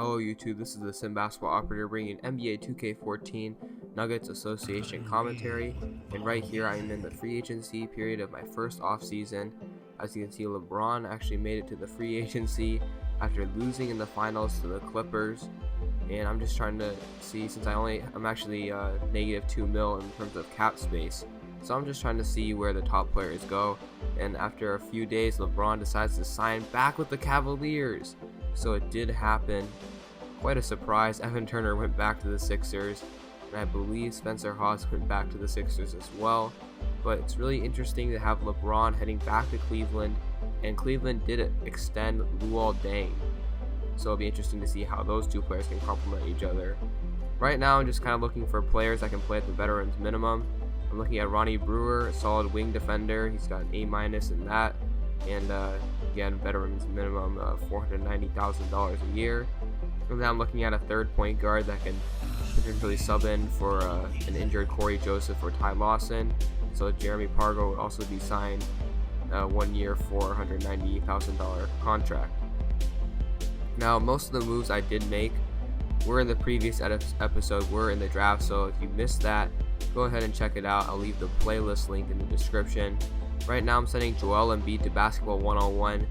Hello YouTube, this is the Sim Basketball Operator bringing NBA 2K14 Nuggets Association commentary, and right here I am in the free agency period of my first offseason. As you can see, LeBron actually made it to the free agency after losing in the finals to the Clippers, and I'm just trying to see, since I'm actually negative $2 million in terms of cap space, so I'm just trying to see where the top players go. And after a few days, LeBron decides to sign back with the Cavaliers. So it did happen. Quite a surprise. Evan Turner went back to the Sixers, and I believe Spencer Hawes went back to the Sixers as well. But it's really interesting to have LeBron heading back to Cleveland, and Cleveland did extend Luol Deng. So it'll be interesting to see how those two players can complement each other. Right now I'm just kind of looking for players that can play at the veterans minimum. I'm looking at Ronnie Brewer, a solid wing defender. He's got an A- in that, and again, veterans minimum $490,000 a year. And then I'm looking at a third point guard that can potentially sub in for an injured Corey Joseph or Ty Lawson. So Jeremy Pargo would also be signed 1 year, $490,000 contract. Now, most of the moves I did make were in the previous episode, were in the draft, so if you missed that, go ahead and check it out. I'll leave the playlist link in the description. Right now I'm sending Joel Embiid to Basketball 101.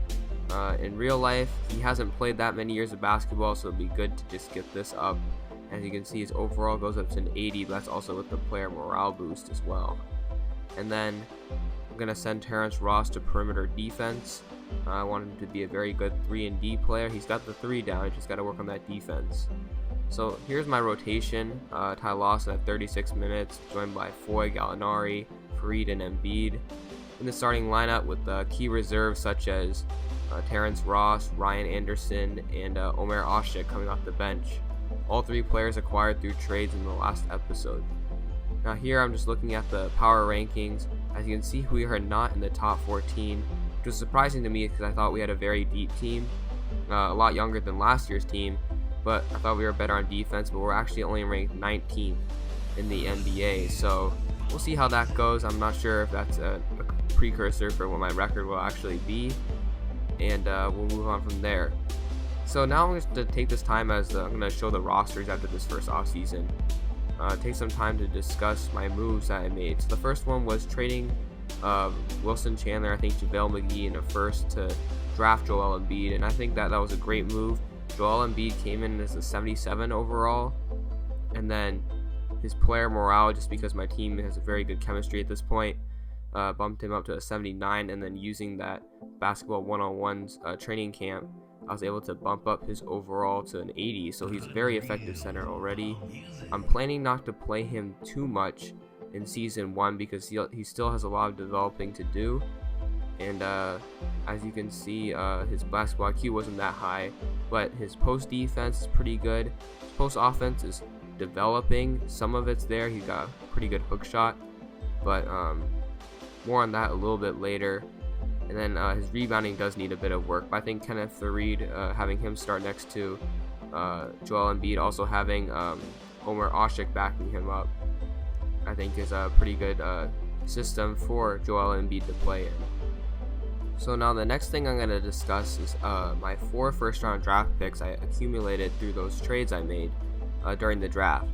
In real life, he hasn't played that many years of basketball, so it'd be good to just get this up. As you can see, his overall goes up to an 80, but that's also with the player morale boost as well. And then I'm going to send Terrence Ross to perimeter defense. I want him to be a very good 3-and-D player. He's got the 3 down, he's just got to work on that defense. So here's my rotation. Ty Lawson at 36 minutes, joined by Foy, Gallinari, Fareed, and Embiid. In the starting lineup with key reserves such as Terrence Ross, Ryan Anderson, and Omer Asik coming off the bench. All 3 players acquired through trades in the last episode. Now here I'm just looking at the power rankings. As you can see, we are not in the top 14, which was surprising to me because I thought we had a very deep team, a lot younger than last year's team. But I thought we were better on defense, but we're actually only ranked 19th in the NBA. So we'll see how that goes. I'm not sure if that's a precursor for what my record will actually be, and we'll move on from there. So now I'm going to take this time as I'm going to show the rosters after this first offseason. Take some time to discuss my moves that I made. So the first one was trading Wilson Chandler, I think JaVale McGee in a first to draft Joel Embiid, and I think that was a great move. Joel Embiid came in as a 77 overall, and then his player morale, just because my team has a very good chemistry at this point, bumped him up to a 79, and then using that Basketball 101's training camp, I was able to bump up his overall to an 80, so he's a very effective center already. I'm planning not to play him too much in Season 1 because he still has a lot of developing to do. And as you can see, his basketball IQ wasn't that high, but his post defense is pretty good. His post offense is developing. Some of it's there. He's got a pretty good hook shot, but more on that a little bit later. And then his rebounding does need a bit of work, but I think Kenneth Fareed, having him start next to Joel Embiid, also having Omer Asik backing him up, I think is a pretty good system for Joel Embiid to play in. So now the next thing I'm going to discuss is my 4 first-round draft picks I accumulated through those trades I made during the draft.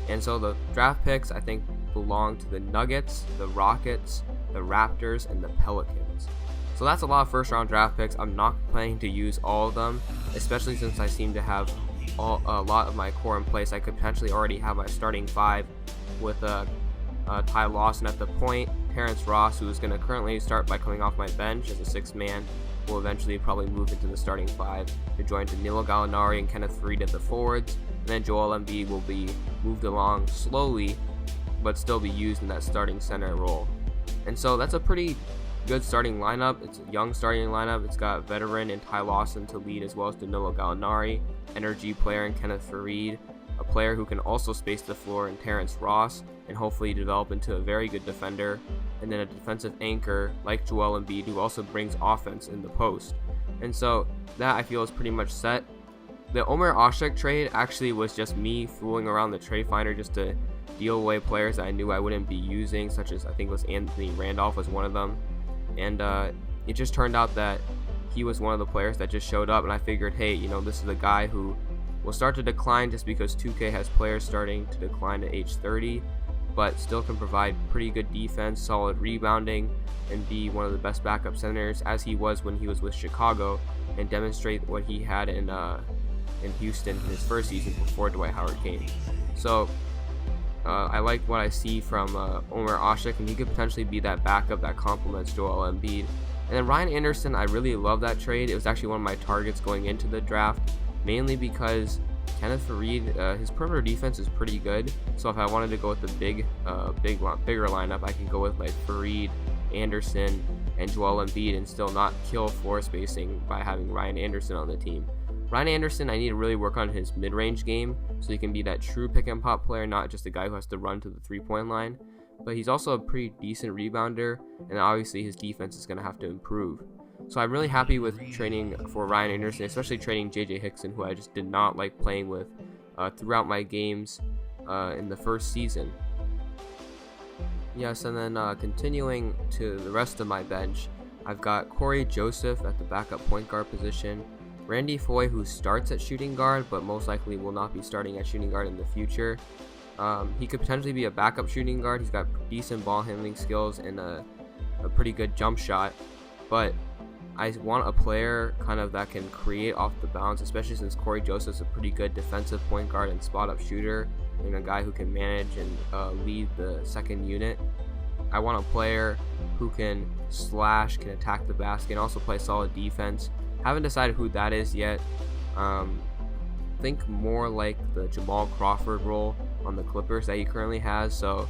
And so the draft picks I think belong to the Nuggets, the Rockets, the Raptors, and the Pelicans. So that's a lot of first-round draft picks. I'm not planning to use all of them, especially since I seem to have a lot of my core in place. I could potentially already have my starting 5 with Ty Lawson at the point, Terrence Ross, who is going to currently start by coming off my bench as a 6th man, will eventually probably move into the starting 5 to join Danilo Gallinari and Kenneth Fareed at the forwards, and then Joel Embiid will be moved along slowly, but still be used in that starting center role. And so that's a pretty good starting lineup. It's a young starting lineup. It's got veteran and Ty Lawson to lead, as well as Danilo Gallinari, energy player in Kenneth Fareed, a player who can also space the floor in Terrence Ross, and hopefully develop into a very good defender, and then a defensive anchor like Joel Embiid, who also brings offense in the post. And so that I feel is pretty much set. The Omer Asik trade actually was just me fooling around the trade finder just to deal away players that I knew I wouldn't be using, such as I think it was Anthony Randolph was one of them. And it just turned out that he was one of the players that just showed up, and I figured, hey, this is a guy who will start to decline just because 2K has players starting to decline at age 30, but still can provide pretty good defense, solid rebounding, and be one of the best backup centers as he was when he was with Chicago, and demonstrate what he had in Houston in his first season before Dwight Howard came. So I like what I see from Omer Ashik, and he could potentially be that backup that complements Joel Embiid. And then Ryan Anderson, I really love that trade. It was actually one of my targets going into the draft, mainly because Kenneth Faried, his perimeter defense is pretty good. So if I wanted to go with the bigger lineup, I can go with like Faried, Anderson, and Joel Embiid and still not kill floor spacing by having Ryan Anderson on the team. Ryan Anderson, I need to really work on his mid-range game so he can be that true pick-and-pop player, not just a guy who has to run to the three-point line. But he's also a pretty decent rebounder, and obviously his defense is going to have to improve. So I'm really happy with trading for Ryan Anderson, especially trading JJ Hickson, who I just did not like playing with throughout my games in the first season. Yes, and then continuing to the rest of my bench, I've got Corey Joseph at the backup point guard position, Randy Foye, who starts at shooting guard but most likely will not be starting at shooting guard in the future. He could potentially be a backup shooting guard. He's got decent ball handling skills and a pretty good jump shot, but I want a player kind of that can create off the bounce, especially since Corey Joseph's a pretty good defensive point guard and spot up shooter, and a guy who can manage and lead the second unit. I want a player who can slash, can attack the basket, and also play solid defense. Haven't decided who that is yet. Think more like the Jamal Crawford role on the Clippers that he currently has. So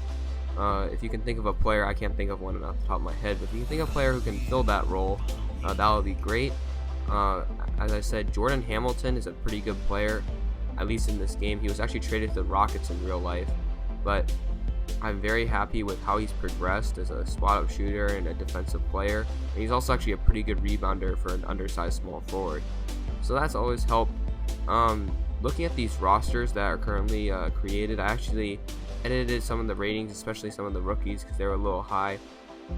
if you can think of a player, I can't think of one off the top of my head, but if you can think of a player who can fill that role, that would be great. As I said, Jordan Hamilton is a pretty good player, at least in this game. He was actually traded to the Rockets in real life, but I'm very happy with how he's progressed as a spot-up shooter and a defensive player. And he's also actually a pretty good rebounder for an undersized small forward. So that's always helped. Looking at these rosters that are currently created, I actually edited some of the ratings, especially some of the rookies, because they were a little high.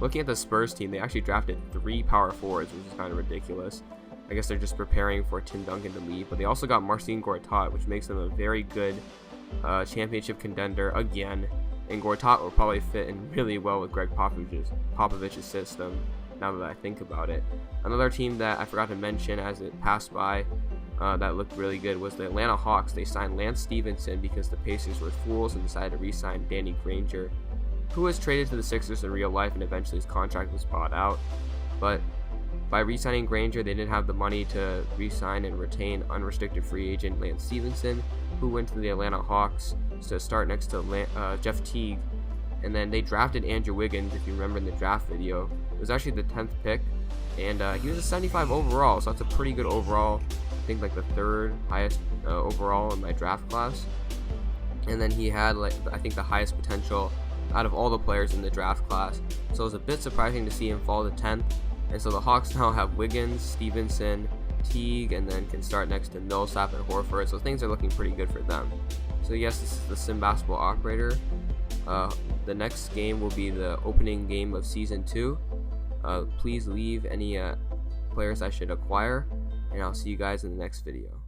Looking at the Spurs team, they actually drafted 3 power forwards, which is kind of ridiculous. I guess they're just preparing for Tim Duncan to leave, but they also got Marcin Gortat, which makes them a very good championship contender again. And Gortat will probably fit in really well with Greg Popovich's system, now that I think about it. Another team that I forgot to mention as it passed by that looked really good was the Atlanta Hawks. They signed Lance Stevenson because the Pacers were fools and decided to re-sign Danny Granger, who was traded to the Sixers in real life, and eventually his contract was bought out. But by re-signing Granger, they didn't have the money to re-sign and retain unrestricted free agent Lance Stevenson, who went to the Atlanta Hawks to start next to Jeff Teague. And then they drafted Andrew Wiggins, if you remember in the draft video. It was actually the 10th pick, and he was a 75 overall, so that's a pretty good overall. I think like the 3rd highest overall in my draft class. And then he had I think the highest potential out of all the players in the draft class. So it was a bit surprising to see him fall to 10th. And so the Hawks now have Wiggins, Stevenson, Teague, and then can start next to Millsap and Horford. So things are looking pretty good for them. So yes, this is the Sim Basketball Operator. The next game will be the opening game of Season 2. Please leave any players I should acquire, and I'll see you guys in the next video.